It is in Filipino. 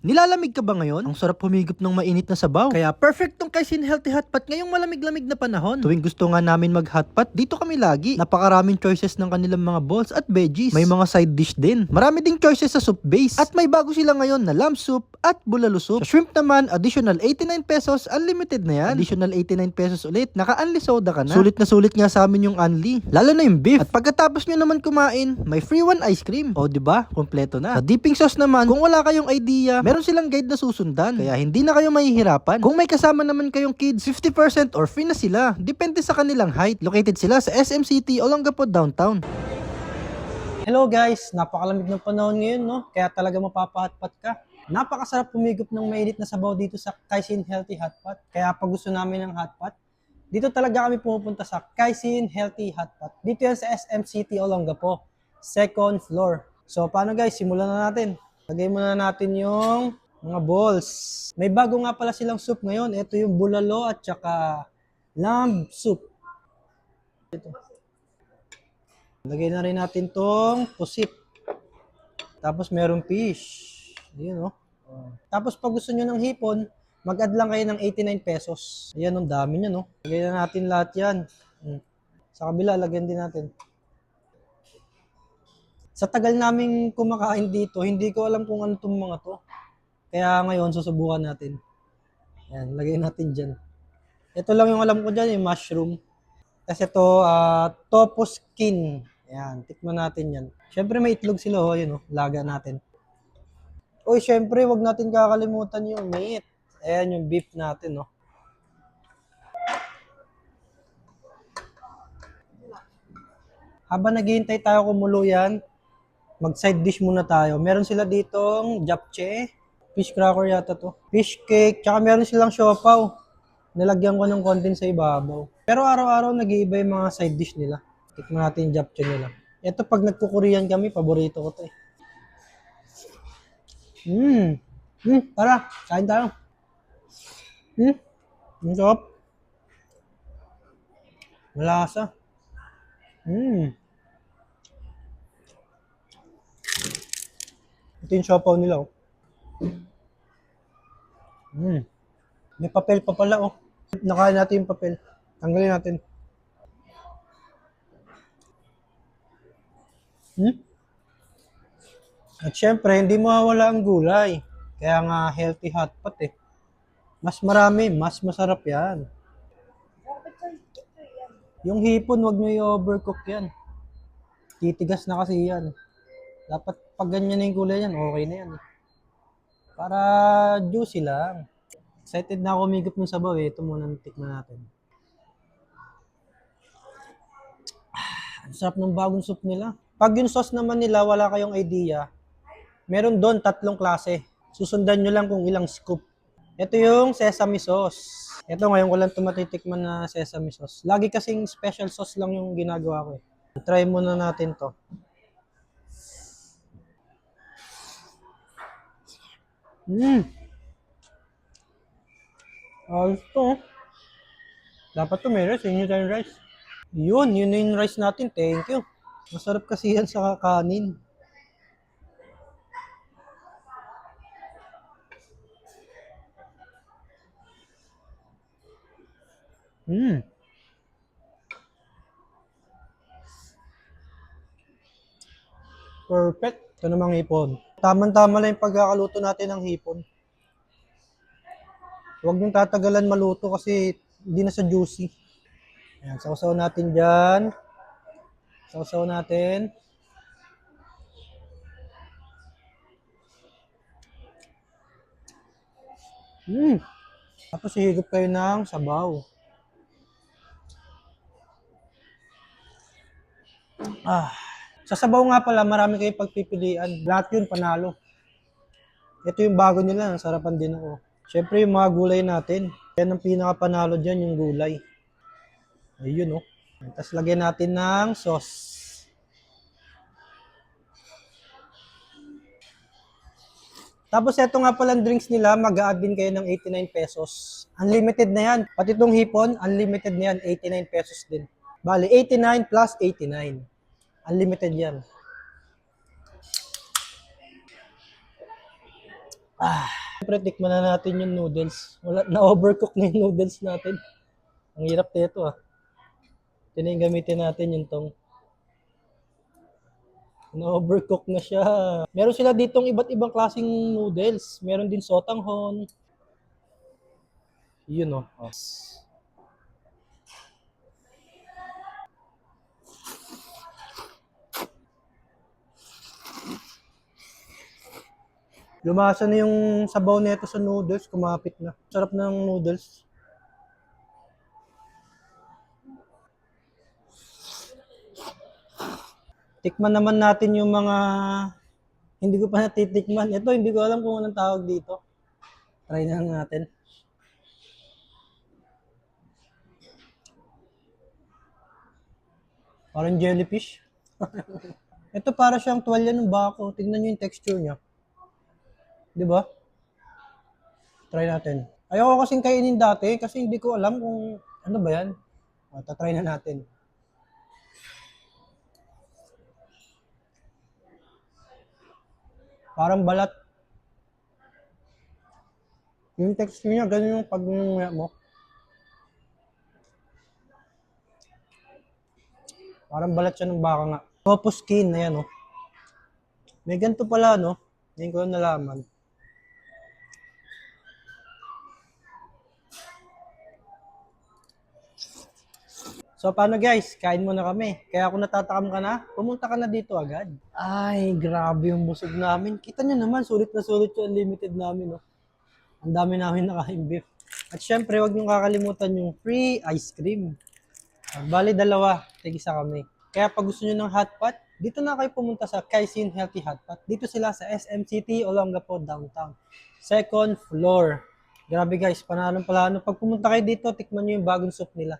Nilalamig ka ba ngayon? Ang sarap humigop ng mainit na sabaw. Kaya perfect tong Kaisin Healthy Hotpot ngayong malamig-lamig na panahon. Tuwing gusto nga namin mag-hotpot, dito kami lagi. Napakaraming choices ng kanilang mga balls at veggies. May mga side dish din. Marami ding choices sa soup base. At may bago sila ngayon na lamb soup at bulalo soup. Sa shrimp naman, additional 89 pesos, unlimited na yan. Additional 89 pesos ulit, naka-unli soda ka na. Sulit na sulit nga sa amin yung unli. Lalo na yung beef. At pagkatapos nyo naman kumain, may free one ice cream. O diba? Kompleto na. Sa dipping sauce naman, kung wala kayong idea, meron silang guide na susundan. Kaya hindi na kayo mahihirapan. Kung may kasama naman kayong kids, 50% or free na sila. Depende sa kanilang height. Located sila sa SM City, Olongapo, downtown. Hello guys! Napakalamig ng panahon ngayon, no? Kaya talaga mapapahatpat ka. Napakasarap pumigop ng mainit na sabaw dito sa Kaisin Healthy Hotpot. Kaya pag gusto namin ng hotpot, dito talaga kami pumupunta sa Kaisin Healthy Hotpot. Dito yan sa SM City, Olongapo. Second floor. So paano guys? Simulan na natin. Lagay muna natin yung mga balls. May bago nga pala silang soup ngayon. Ito yung bulalo at saka lamb soup. Ito. Lagay na rin natin tong pusit. Tapos merong fish. Ayan, oh. Tapos pag gusto nyo ng hipon, mag-add lang kayo ng 89 pesos. Ayan, ang dami nyo, no? Lagay na natin lahat yan. Sa kabila, lagyan din natin. Sa tagal naming kumakain dito, hindi ko alam kung ano itong mga to. Kaya ngayon, susubukan natin. Ayan, lagay natin dyan. Ito lang yung alam ko dyan, yung mushroom. Tapos ito, tofu skin. Ayan, tikman natin yan. Siyempre may itlog sila, oh, yun, oh, laga natin. Uy, siyempre, wag natin kakalimutan yung meat. Ayan, yung beef natin, oh. Habang naghihintay tayo kumulo yan, mag-side dish muna tayo. Meron sila ditong japchae. Fish cracker yata to. Fish cake. Tsaka meron silang siopaw. Nalagyan ko ng kontin sa ibabaw. Pero araw-araw nag-iiba yung mga side dish nila. Tikman natin yung japchae nila. Ito pag nagko-Korean kami, paborito ko to eh. Tara, kain tayo. Ang sarap. Malasa. Ito yung siopaw nila oh. May papel pa pala oh. Nakain natin yung papel. Tanggalin natin. At syempre, hindi mawawala ang gulay. Kaya nga healthy hotpot eh. Mas marami, mas masarap yan. Yung hipon, wag nyo i-overcook yan. Titigas na kasi yan. Dapat pag ganyan na yung gulay yan, okay na yan. Para juicy lang. Excited na ako umigop ng sabaw eh. Ito muna tikman natin. Ang sarap ng bagong soup nila. Pag yung sauce naman nila, wala kayong idea. Meron doon 3 klase. Susundan nyo lang kung ilang scoop. Ito yung sesame sauce. Ito ngayon ko lang tumatitikman na sesame sauce. Lagi kasing special sauce lang yung ginagawa ko eh. Try muna natin to. Ito. Dapat to may rice. Yun yung rice. Yun yung rice natin. Thank you. Masarap kasi yan sa kanin. Perfect. Ito namang hipon. Tama-tama lang yung pagkakaluto natin ng hipon. Huwag nyung tatagalan maluto kasi hindi na sa juicy. Ayan, sausaw natin dyan. Sausaw natin. Tapos hihigop kayo ng sabaw. Sa sabaw nga pala, marami kayong pagpipilian. Lahat yun, panalo. Ito yung bago nila, ang sarapan din ako. Siyempre yung mga gulay natin. Yan ang pinaka-panalo dyan, yung gulay. Ayun oh. Tapos lagyan natin ng sauce. Tapos ito nga palang drinks nila, mag-a-add din kayo ng 89 pesos. Unlimited na yan. Pati itong hipon, unlimited na yan, 89 pesos din. Bali, 89 plus 89. Unlimited yan. Siyempre, tikman na natin yung noodles. Wala, na-overcook na yung noodles natin. Ang hirap nito ah. Ito na yung gamitin natin yung tong. Na-overcook na siya. Meron sila ditong iba't ibang klaseng noodles. Meron din sotanghon. Yun oh. Oh. Lumasa na yung sabaw nito sa noodles. Kumapit na. Sarap ng noodles. Tikman naman natin yung mga hindi ko pa natitikman. Ito, hindi ko alam kung anong tawag dito. Try na lang natin. Parang jellyfish. Ito para siyang tuwalya ng bako. Tingnan nyo yung texture niya. Di ba? Try natin. Ayoko kasing kainin dati kasi hindi ko alam kung ano ba yan. Tatry na natin. Parang balat. Yung texture niya, ganun yung pag-nguya mo. Parang balat siya ng baka nga. Tofu skin, ayan oh. May ganito pala, no? Ngayon ko lang nalaman. So, paano guys? Kain muna kami. Kaya kung natatakam ka na, pumunta ka na dito agad. Ay, grabe yung busog namin. Kita nyo naman, sulit na sulit yung unlimited namin, no? Ang dami namin nakain beef. At syempre, huwag nyo kakalimutan yung free ice cream. Bali, dalawa. Tig-isa kami. Kaya pag gusto nyo ng hot pot, dito na kayo pumunta sa Kaisin Healthy Hot Pot. Dito sila sa SM City, Olongapo, downtown. Second floor. Grabe guys, panalo. Pag pumunta kayo dito, tikman nyo yung bagong soup nila.